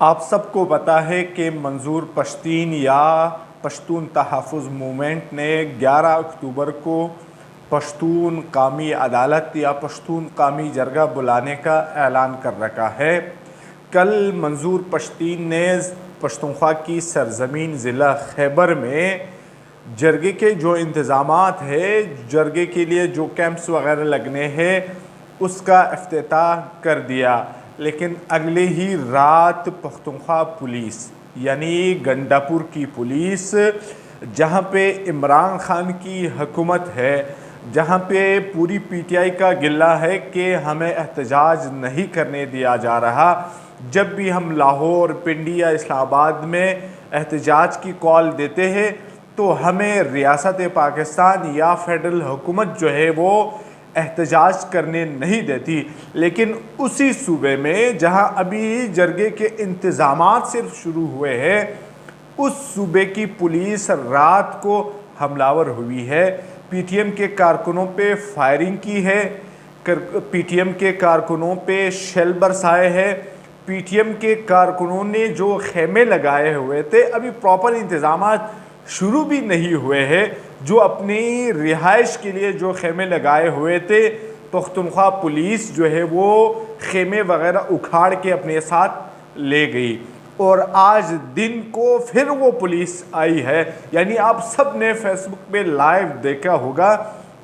आप सबको पता है कि मंजूर पश्तीन या पश्तून तहफ़्फ़ुज़ मूवमेंट ने 11 अक्टूबर को पश्तून कौमी अदालत या पश्तून कौमी जरगा बुलाने का ऐलान कर रखा है। कल मंजूर पश्तीन ने पश्तूनख्वा की सरजमीन ज़िला खैबर में जरगे के जो इंतज़ामात है, जरगे के लिए जो कैंप्स वगैरह लगने हैं, उसका इफ्तिताह कर दिया। लेकिन अगले ही रात पख्तूनख्वा पुलिस यानी गंडापुर की पुलिस, जहाँ पे इमरान खान की हुकूमत है, जहाँ पे पूरी पीटीआई का गिल्ला है कि हमें एहतजाज नहीं करने दिया जा रहा, जब भी हम लाहौर, पिंडी या इस्लामाबाद में एहतजाज की कॉल देते हैं तो हमें रियासत पाकिस्तान या फेडरल हुकूमत जो है वो एहतजाज करने नहीं देती। लेकिन उसी सूबे में जहां अभी जरगे के इंतज़ामात सिर्फ शुरू हुए हैं, उस सूबे की पुलिस रात को हमलावर हुई है, पीटीएम के कारकुनों पे फायरिंग की है, पीटीएम के कारकुनों पे शेल बरसाए हैं। पीटीएम के कारकुनों ने जो खेमे लगाए हुए थे, अभी प्रॉपर इंतज़ामात शुरू भी नहीं हुए हैं, जो अपनी रिहाइश के लिए जो खेमे लगाए हुए थे, पख्तूनख्वा पुलिस जो है वो खेमे वगैरह उखाड़ के अपने साथ ले गई। और आज दिन को फिर वो पुलिस आई है। यानी आप सब ने फेसबुक पे लाइव देखा होगा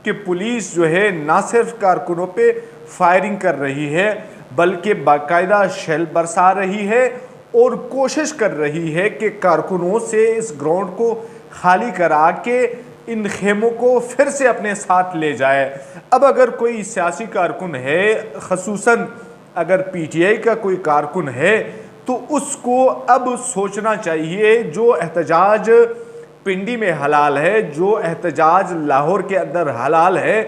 कि पुलिस जो है ना सिर्फ कारकुनों पे फायरिंग कर रही है, बल्कि बाकायदा शेल बरसा रही है और कोशिश कर रही है कि कारकुनों से इस ग्राउंड को खाली करा के इन खेमों को फिर से अपने साथ ले जाए। अब अगर कोई सियासी कारकुन है, खसूसन अगर पीटीआई का कोई कारकुन है, तो उसको अब सोचना चाहिए जो एहतजाज पिंडी में हलाल है, जो एहतजाज लाहौर के अंदर हलाल है,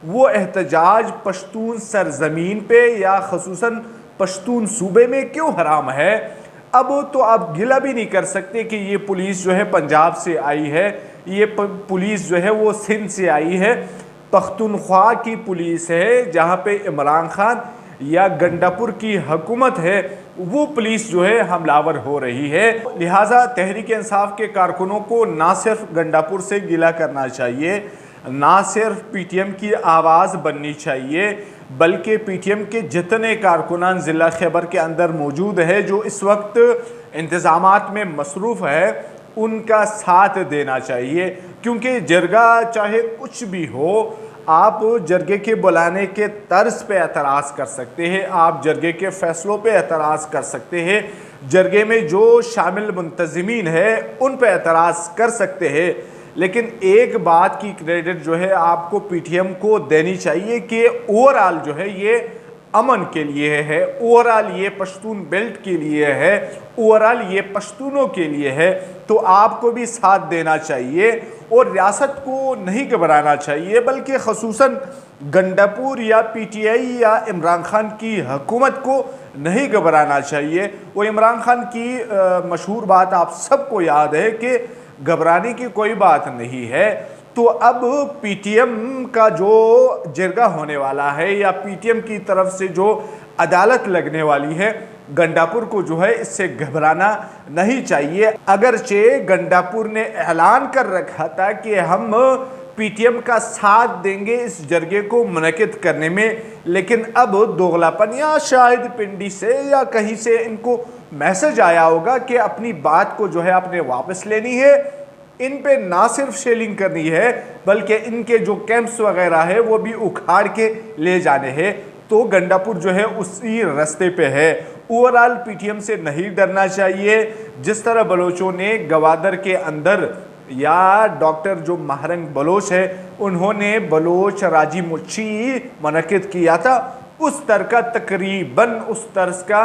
वो एहतजाज पश्तून सरजमीन पे या खसूसन पश्तून सूबे में क्यों हराम है। अब तो आप गिला भी नहीं कर सकते कि ये पुलिस जो है पंजाब से आई है, ये पुलिस जो है वो सिंध से आई है। पख्तूनख्वा की पुलिस है, जहाँ पे इमरान खान या गंडापुर की हुकूमत है, वो पुलिस जो है हमलावर हो रही है। लिहाजा तहरीक इंसाफ के कारकुनों को ना सिर्फ गंडापुर से गिला करना चाहिए, ना सिर्फ पीटीएम की आवाज़ बननी चाहिए, बल्कि पीटीएम के जितने कारकुनान ज़िला खैबर के अंदर मौजूद है, जो इस वक्त इंतज़ामात में मसरूफ़ है, उनका साथ देना चाहिए। क्योंकि जरगा चाहे कुछ भी हो, आप जरगे के बुलाने के तर्ज पे एतराज़ कर सकते हैं, आप जरगे के फ़ैसलों पे एतराज़ कर सकते हैं, जरगे में जो शामिल मुंतज़मीन है उन पे एतराज़ कर सकते हैं। लेकिन एक बात की क्रेडिट जो है आपको पीटीएम को देनी चाहिए कि ओवरऑल जो है ये अमन के लिए है, ओवरऑल ये पश्तून बेल्ट के लिए है, ओवरऑल ये पश्तूनों के लिए है। तो आपको भी साथ देना चाहिए और रियासत को नहीं घबराना चाहिए, बल्कि खसूसन गंडापुर या पीटीआई या इमरान खान की हुकूमत को नहीं घबराना चाहिए। वो इमरान खान की मशहूर बात आप सबको याद है कि घबराने की कोई बात नहीं है। तो अब पीटीएम का जो जरगा होने वाला है या पीटीएम की तरफ से जो अदालत लगने वाली है, गंडापुर को जो है इससे घबराना नहीं चाहिए। अगरचे गंडापुर ने ऐलान कर रखा था कि हम पीटीएम का साथ देंगे इस जरगे को मुनक़िद करने में, लेकिन अब दोगलापन या शायद पिंडी से या कहीं से इनको मैसेज आया होगा कि अपनी बात को जो है आपने वापस लेनी है, इन पे ना सिर्फ शेलिंग करनी है, बल्कि इनके जो कैंप्स वगैरह है वो भी उखाड़ के ले जाने हैं। तो गंडापुर जो है उसी रास्ते पे है। ओवरऑल पीटीएम से नहीं डरना चाहिए। जिस तरह बलोचों ने गवादर के अंदर या डॉक्टर जो महरंग बलोच है, उन्होंने बलोच राजी मुच्छी मुनक़िद किया था, उस तरह का तकरीबन उस तर्ज का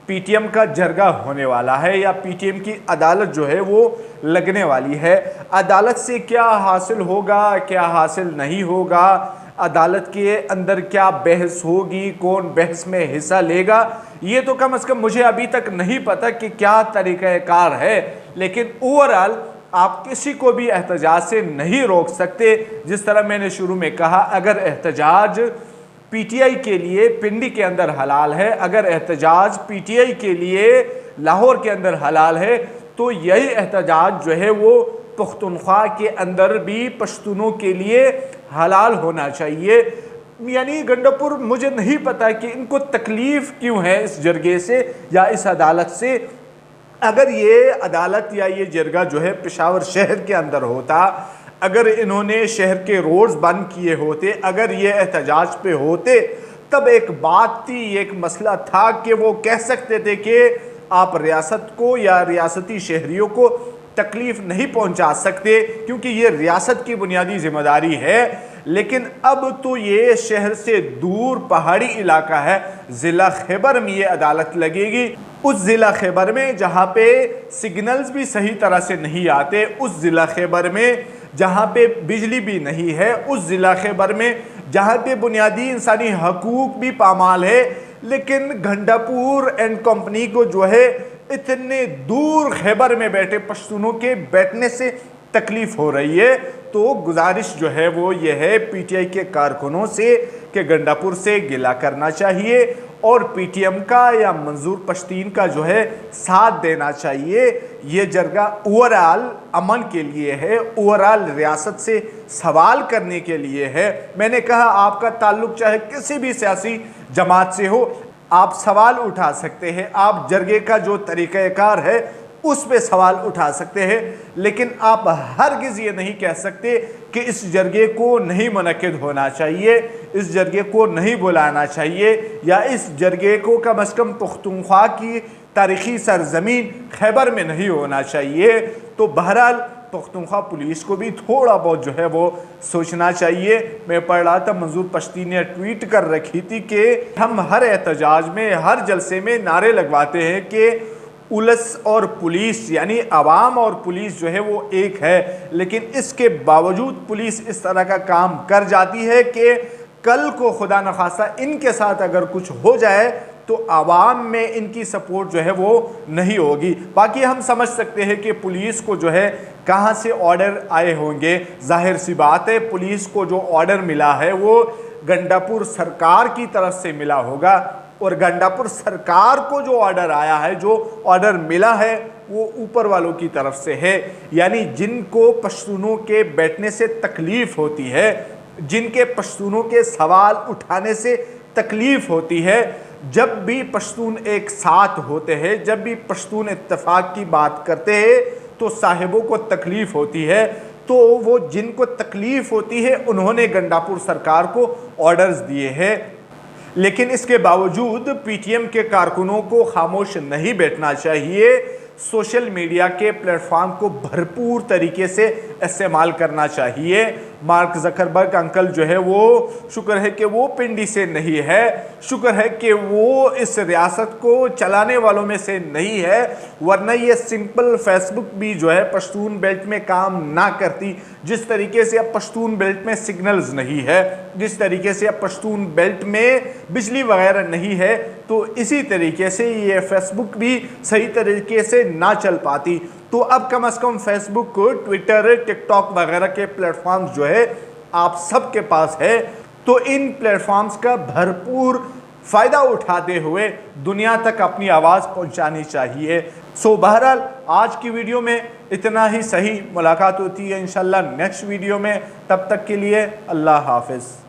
पीटीएम का जरगा होने वाला है या पीटीएम की अदालत जो है वो लगने वाली है। अदालत से क्या हासिल होगा, क्या हासिल नहीं होगा, अदालत के अंदर क्या बहस होगी, कौन बहस में हिस्सा लेगा, ये तो कम से कम मुझे अभी तक नहीं पता कि क्या तरीक़ाकार है। लेकिन ओवरऑल आप किसी को भी एहतजाज से नहीं रोक सकते। जिस तरह मैंने शुरू में कहा, अगर एहतजाज पीटीआई के लिए पिंडी के अंदर हलाल है, अगर एहतजाज पीटीआई के लिए लाहौर के अंदर हलाल है, तो यही एहतजाज जो है वो पुख्तनख्वा के अंदर भी पश्तूनों के लिए हलाल होना चाहिए। यानी गंडापुर, मुझे नहीं पता कि इनको तकलीफ़ क्यों है इस जरगे से या इस अदालत से। अगर ये अदालत या ये जरगा जो है पेशावर शहर के अंदर होता, अगर इन्होंने शहर के रोड्स बंद किए होते, अगर ये एहतजाज पे होते, तब एक बात थी, एक मसला था कि वो कह सकते थे कि आप रियासत को या रियासती शहरियों को तकलीफ़ नहीं पहुंचा सकते क्योंकि ये रियासत की बुनियादी जिम्मेदारी है। लेकिन अब तो ये शहर से दूर पहाड़ी इलाका है, ज़िला खैबर में ये अदालत लगेगी। उस ज़िला खैबर में जहाँ पे सिग्नल्स भी सही तरह से नहीं आते, उस ज़िला खैबर में जहाँ पे बिजली भी नहीं है, उस ज़िला खैबर में जहाँ पे बुनियादी इंसानी हकूक़ भी पामाल है, लेकिन गंडापुर एंड कंपनी को जो है इतने दूर खैबर में बैठे पश्तूनों के बैठने से तकलीफ़ हो रही है। तो गुजारिश जो है वो ये है पीटीआई के कारकुनों से कि गंडापुर से गिला करना चाहिए और पीटीएम का या मंजूर पश्तीन का जो है साथ देना चाहिए। ये जरगा ओवरऑल अमन के लिए है, ओवरऑल रियासत से सवाल करने के लिए है। मैंने कहा आपका ताल्लुक चाहे किसी भी सियासी जमात से हो, आप सवाल उठा सकते हैं, आप जरगे का जो तरीक़ाकार है उस पे सवाल उठा सकते हैं, लेकिन आप हरगिज़ ये नहीं कह सकते कि इस जरगे को नहीं मुनक्किद होना चाहिए, इस जरगे को नहीं बुलाना चाहिए, या इस जरगे को कम अज़ कम पुख्तनख्वा की तारीख़ी सरज़मीन खैबर में नहीं होना चाहिए। तो बहरहाल पुख्तनख्वा पुलिस को भी थोड़ा बहुत जो है वो सोचना चाहिए। मैं पढ़ रहा था, मंजूर पश्ती ने ट्वीट कर रखी थी कि हम हर एहतजाज में, हर जलसे में नारे लगवाते हैं कि पुलिस और पुलिस यानी अवाम और पुलिस जो है वो एक है, लेकिन इसके बावजूद पुलिस इस तरह का काम कर जाती है कि कल को खुदा न खास्ता इनके साथ अगर कुछ हो जाए तो आवाम में इनकी सपोर्ट जो है वो नहीं होगी। बाकी हम समझ सकते हैं कि पुलिस को जो है कहाँ से ऑर्डर आए होंगे। जाहिर सी बात है पुलिस को जो ऑर्डर मिला है वो गंडापुर सरकार की तरफ से मिला होगा, और गंडापुर सरकार को जो ऑर्डर आया है, जो ऑर्डर मिला है, वो ऊपर वालों की तरफ से है। यानी जिनको पश्तूनों के बैठने से तकलीफ़ होती है, जिनके पश्तूनों के सवाल उठाने से तकलीफ़ होती है, जब भी पश्तून एक साथ होते हैं, जब भी पश्तून इत्तेफाक की बात करते हैं, तो साहिबों को तकलीफ़ होती है। तो वो जिनको तकलीफ़ होती है उन्होंने गंडापुर सरकार को ऑर्डर्स दिए हैं। लेकिन इसके बावजूद पीटीएम के कारकुनों को खामोश नहीं बैठना चाहिए। सोशल मीडिया के प्लेटफॉर्म को भरपूर तरीके से इस्तेमाल करना चाहिए। मार्क ज़करबर्ग अंकल जो है वो शुक्र है कि वो पिंडी से नहीं है, शुक्र है कि वो इस रियासत को चलाने वालों में से नहीं है, वरना ये सिंपल फेसबुक भी जो है पश्तून बेल्ट में काम ना करती। जिस तरीके से अब पश्तून बेल्ट में सिग्नल्स नहीं है, जिस तरीके से अब पश्तून बेल्ट में बिजली वगैरह नहीं है, तो इसी तरीके से ये फेसबुक भी सही तरीके से ना चल पाती। तो अब कम अज़ कम फेसबुक, ट्विटर, टिकटॉक वगैरह के प्लेटफॉर्म्स जो है आप सबके पास है, तो इन प्लेटफॉर्म्स का भरपूर फ़ायदा उठाते हुए दुनिया तक अपनी आवाज़ पहुंचानी चाहिए। सो बहरहाल आज की वीडियो में इतना ही सही। मुलाकात होती है इंशाल्लाह नेक्स्ट वीडियो में, तब तक के लिए अल्लाह हाफ़िज़।